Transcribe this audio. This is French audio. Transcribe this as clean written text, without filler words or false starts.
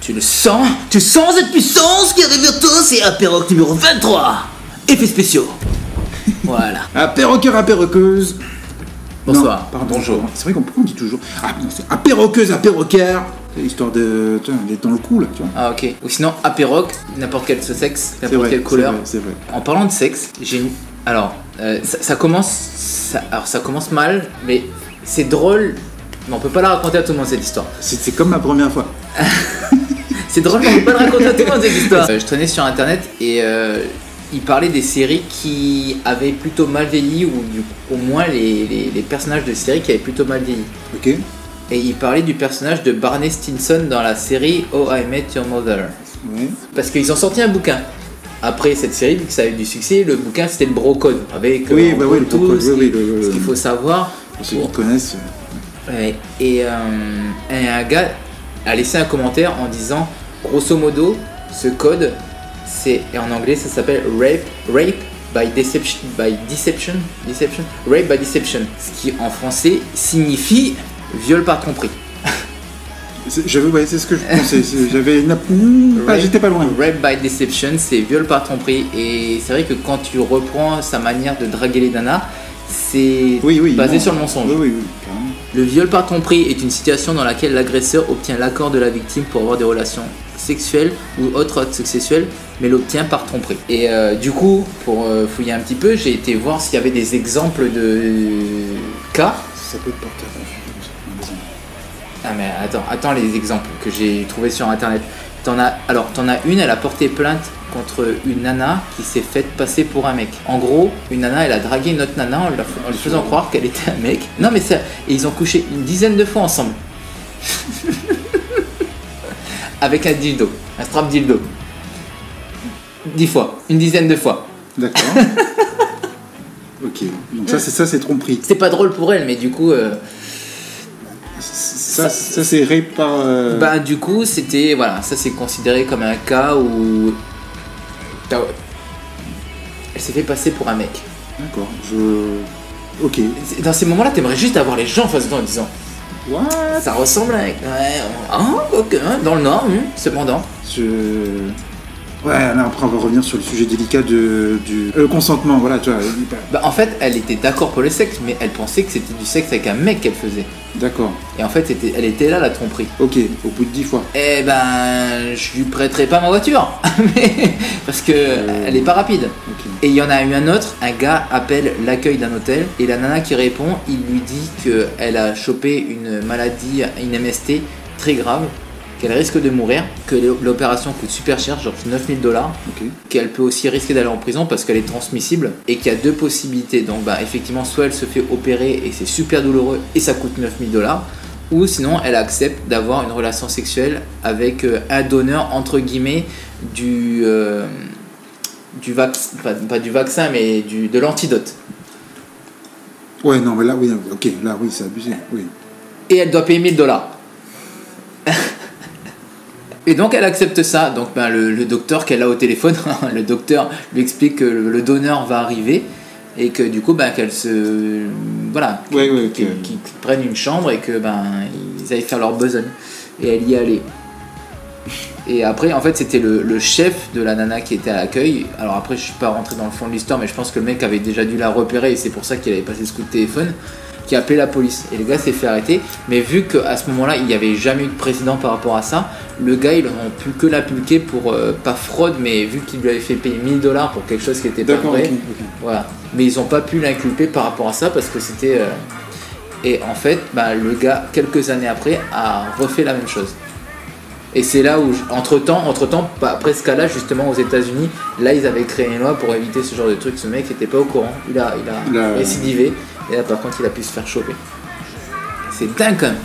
Tu le sens? Tu sens cette puissance qui arrive vers toi? C'est Aperoc numéro 23. Effets spéciaux. Voilà. Apéroqueur, apéroqueuse. Bonsoir. Non, pardon. Bonjour. C'est vrai qu'on dit toujours. Ah non, c'est apéroqueuse, apéroqueur. C'est histoire de. Tu vois, d'être dans le coup là, tu vois. Ah ok. Ou sinon Aperoc, n'importe quel sexe, C'est n'importe vrai, quelle couleur. C'est vrai. En parlant de sexe, j'ai une... Alors, ça commence... ça commence mal, mais c'est drôle, mais on peut pas la raconter à tout le monde cette histoire. C'est comme ma première fois. C'est drôle, mais on peut pas la raconter à tout le monde cette histoire. Je traînais sur internet et il parlait des séries qui avaient plutôt mal vieilli, ou au moins les personnages de séries qui avaient plutôt mal vieilli. Ok. Et il parlait du personnage de Barney Stinson dans la série Oh I Met Your Mother. Ouais. Parce qu'ils ont sorti un bouquin. Après cette série, vu que ça a eu du succès, le bouquin c'était le Bro Code. Avec Oui, bah oui, le tout Bro Code, ce oui, ce qu'il faut savoir. Pour ceux qui connaissent. Ouais. Et un gars a laissé un commentaire en disant, grosso modo, ce code, c'est, et en anglais ça s'appelle rape by deception, rape by deception, ce qui en français signifie viol par tromperie. Ouais, c'est ce que je pensais. J'avais j'étais pas loin. Rape by deception, c'est viol par tromperie. Et c'est vrai que quand tu reprends sa manière de draguer les nanas, c'est basé sur le mensonge. Oui, carrément. Le viol par tromperie est une situation dans laquelle l'agresseur obtient l'accord de la victime pour avoir des relations sexuelles ou autres actes sexuels, mais l'obtient par tromperie. Et du coup, pour fouiller un petit peu, j'ai été voir s'il y avait des exemples de cas. Ça peut te porter à confusion. Ah mais attends les exemples que j'ai trouvés sur internet. T'en as une, elle a porté plainte contre une nana qui s'est faite passer pour un mec. En gros, une nana, elle a dragué une autre nana en lui faisant croire qu'elle était un mec. Non mais ça, et ils ont couché une dizaine de fois ensemble. Avec un dildo, un strap dildo. 10 fois, une dizaine de fois. D'accord. Ok, donc ça c'est tromperie. C'est pas drôle pour elle, mais du coup... Ça c'est rape par... Bah du coup c'était, voilà, ça c'est considéré comme un cas où elle s'est fait passer pour un mec. D'accord, ok. Dans ces moments là t'aimerais juste avoir les gens en face de toi en disant What? ça ressemble à un... ok, dans le Nord, cependant. Ouais, là, après on va revenir sur le sujet délicat du consentement, voilà, tu vois. Bah, en fait, elle était d'accord pour le sexe, mais elle pensait que c'était du sexe avec un mec qu'elle faisait. D'accord. Et en fait, elle était là, la tromperie. Ok, au bout de 10 fois. Eh ben, je lui prêterai pas ma voiture, parce que elle est pas rapide. Okay. Et il y en a eu un autre, un gars appelle l'accueil d'un hôtel, et la nana qui répond, il lui dit qu'elle a chopé une maladie, une MST très grave, qu'elle risque de mourir, que l'opération coûte super cher, genre 9000 $, okay. Qu'elle peut aussi risquer d'aller en prison parce qu'elle est transmissible, et qu'il y a deux possibilités. Donc bah effectivement, soit elle se fait opérer et c'est super douloureux et ça coûte 9000 $, ou sinon elle accepte d'avoir une relation sexuelle avec un donneur entre guillemets du vaccin, pas du vaccin mais de l'antidote. Ouais, non mais là oui, ok, là oui c'est abusé, oui. Et elle doit payer 1000 $. Et donc elle accepte ça, donc ben, le docteur qu'elle a au téléphone, le docteur lui explique que le donneur va arriver et que du coup ben, qu'elle se... Voilà, qu'ils prennent une chambre et que ben, ils aillent faire leur besogne. Et elle y allait. Et après en fait c'était le chef de la nana qui était à l'accueil. Alors après je suis pas rentré dans le fond de l'histoire, mais je pense que le mec avait déjà dû la repérer et c'est pour ça qu'il avait passé ce coup de téléphone, qui a appelé la police, et le gars s'est fait arrêter. Mais vu qu'à ce moment là il n'y avait jamais eu de précédent par rapport à ça, le gars ils n'ont pu que l'appliquer pour pas fraude, mais vu qu'il lui avait fait payer 1000 $ pour quelque chose qui était pas vrai, okay. Voilà. Mais ils n'ont pas pu l'inculper par rapport à ça parce que c'était et en fait bah, le gars quelques années après a refait la même chose. Et c'est là où, entre temps, après ce cas-là, justement aux États-Unis, là ils avaient créé une loi pour éviter ce genre de truc. Ce mec n'était pas au courant, il a récidivé, et là par contre il a pu se faire choper. C'est dingue quand même.